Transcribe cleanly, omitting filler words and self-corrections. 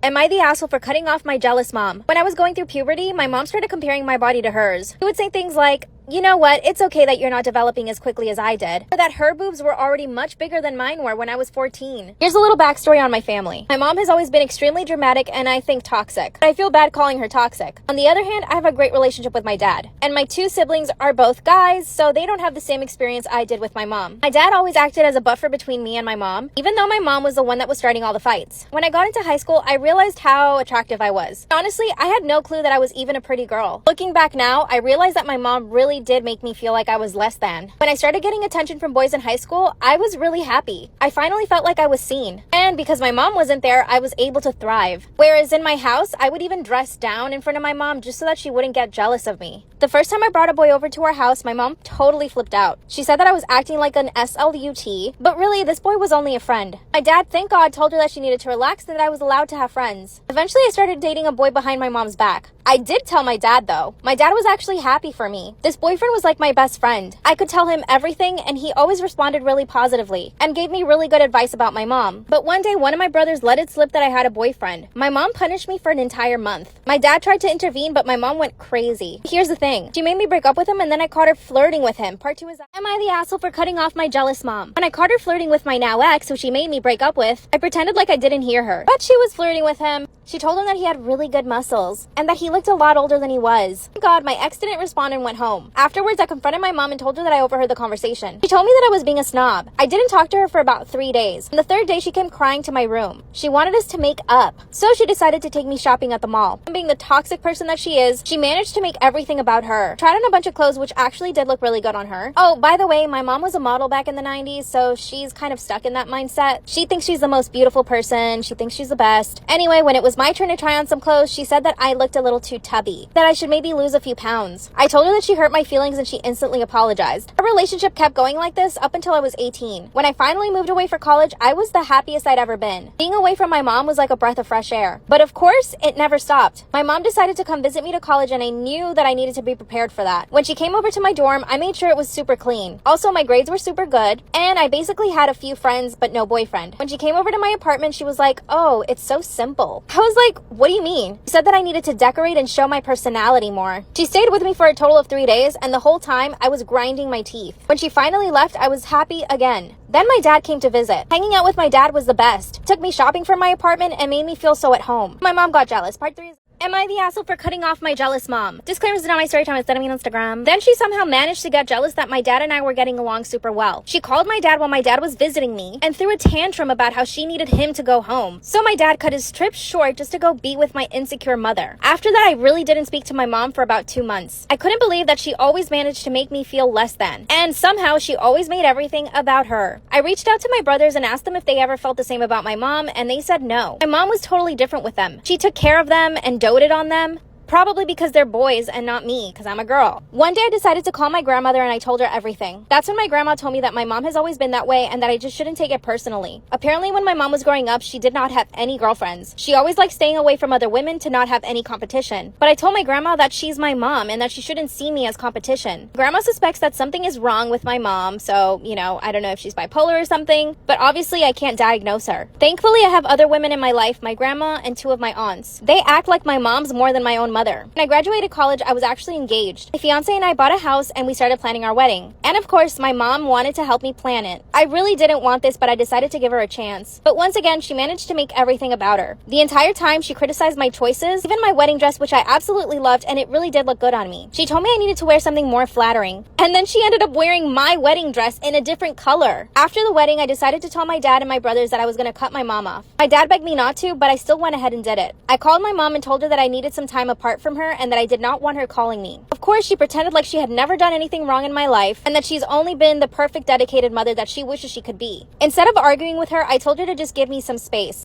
Am I the asshole for cutting off my jealous mom? When I was going through puberty, my mom started comparing my body to hers. She would say things like, you know what, it's okay that you're not developing as quickly as I did. Or that her boobs were already much bigger than mine were when I was 14. Here's a little backstory on my family. My mom has always been extremely dramatic and I think toxic. But I feel bad calling her toxic. On the other hand, I have a great relationship with my dad. And my two siblings are both guys, so they don't have the same experience I did with my mom. My dad always acted as a buffer between me and my mom, even though my mom was the one that was starting all the fights. When I got into high school, I realized how attractive I was. Honestly, I had no clue that I was even a pretty girl. Looking back now, I realized that my mom really did make me feel like I was less than. When I started getting attention from boys in high school, I was really happy. I finally felt like I was seen. And because my mom wasn't there, I was able to thrive. Whereas in my house, I would even dress down in front of my mom just so that she wouldn't get jealous of me. The first time I brought a boy over to our house, my mom totally flipped out. She said that I was acting like an SLUT, but really, this boy was only a friend. My dad, thank God, told her that she needed to relax and that I was allowed to have friends. Eventually, I started dating a boy behind my mom's back. I did tell my dad though. My dad was actually happy for me. This boyfriend was like my best friend. I could tell him everything and he always responded really positively and gave me really good advice about my mom. But one day, one of my brothers let it slip that I had a boyfriend. My mom punished me for an entire month. My dad tried to intervene, but my mom went crazy. Here's the thing. She made me break up with him and then I caught her flirting with him. Part 2 is, am I the asshole for cutting off my jealous mom? When I caught her flirting with my now ex, who she made me break up with, I pretended like I didn't hear her. But she was flirting with him. She told him that he had really good muscles and that he looked a lot older than he was. Thank God, my ex didn't respond and went home. Afterwards, I confronted my mom and told her that I overheard the conversation. She told me that I was being a snob. I didn't talk to her for about 3 days. On the third day, she came crying to my room. She wanted us to make up. So she decided to take me shopping at the mall. Being the toxic person that she is, she managed to make everything about her. Tried on a bunch of clothes which actually did look really good on her. Oh, by the way, my mom was a model back in the 90s, so she's kind of stuck in that mindset. She thinks she's the most beautiful person. She thinks she's the best. Anyway, when it was my turn to try on some clothes, she said that I looked a little too tubby, that I should maybe lose a few pounds. I told her that she hurt my feelings and she instantly apologized. Our relationship kept going like this up until I was 18. When I finally moved away for college, I was the happiest I'd ever been. Being away from my mom was like a breath of fresh air. But of course, it never stopped. My mom decided to come visit me to college and I knew that I needed to be prepared for that. When she came over to my dorm, I made sure it was super clean. Also, my grades were super good and I basically had a few friends but no boyfriend. When she came over to my apartment, she was like, oh, it's so simple. I was like, what do you mean? She said that I needed to decorate and show my personality more. She stayed with me for a total of 3 days and the whole time I was grinding my teeth. When she finally left, I was happy again. Then my dad came to visit. Hanging out with my dad was the best. Took me shopping for my apartment and made me feel so at home. My mom got jealous. Part 3 is, am I the asshole for cutting off my jealous mom? Disclaimers is not my story time, it's on Instagram. Then she somehow managed to get jealous that my dad and I were getting along super well. She called my dad while my dad was visiting me and threw a tantrum about how she needed him to go home. So my dad cut his trip short just to go be with my insecure mother. After that, I really didn't speak to my mom for about 2 months. I couldn't believe that she always managed to make me feel less than. And somehow she always made everything about her. I reached out to my brothers and asked them if they ever felt the same about my mom, and they said no. My mom was totally different with them. She took care of them and doted on them. Probably because they're boys and not me, because I'm a girl. One day I decided to call my grandmother and I told her everything. That's when my grandma told me that my mom has always been that way and that I just shouldn't take it personally. Apparently when my mom was growing up, she did not have any girlfriends. She always liked staying away from other women to not have any competition. But I told my grandma that she's my mom and that she shouldn't see me as competition. Grandma suspects that something is wrong with my mom, so, you know, I don't know if she's bipolar or something, but obviously I can't diagnose her. Thankfully, I have other women in my life, my grandma and 2 of my aunts. They act like my moms more than my own mother. When I graduated college, I was actually engaged. My fiance and I bought a house and we started planning our wedding. And of course, my mom wanted to help me plan it. I really didn't want this, but I decided to give her a chance. But once again, she managed to make everything about her. The entire time, she criticized my choices, even my wedding dress, which I absolutely loved, and it really did look good on me. She told me I needed to wear something more flattering. And then she ended up wearing my wedding dress in a different color. After the wedding, I decided to tell my dad and my brothers that I was going to cut my mom off. My dad begged me not to, but I still went ahead and did it. I called my mom and told her that I needed some time apart from her and that I did not want her calling me. Of course, she pretended like she had never done anything wrong in my life and that she's only been the perfect dedicated mother that she wishes she could be. Instead of arguing with her, I told her to just give me some space.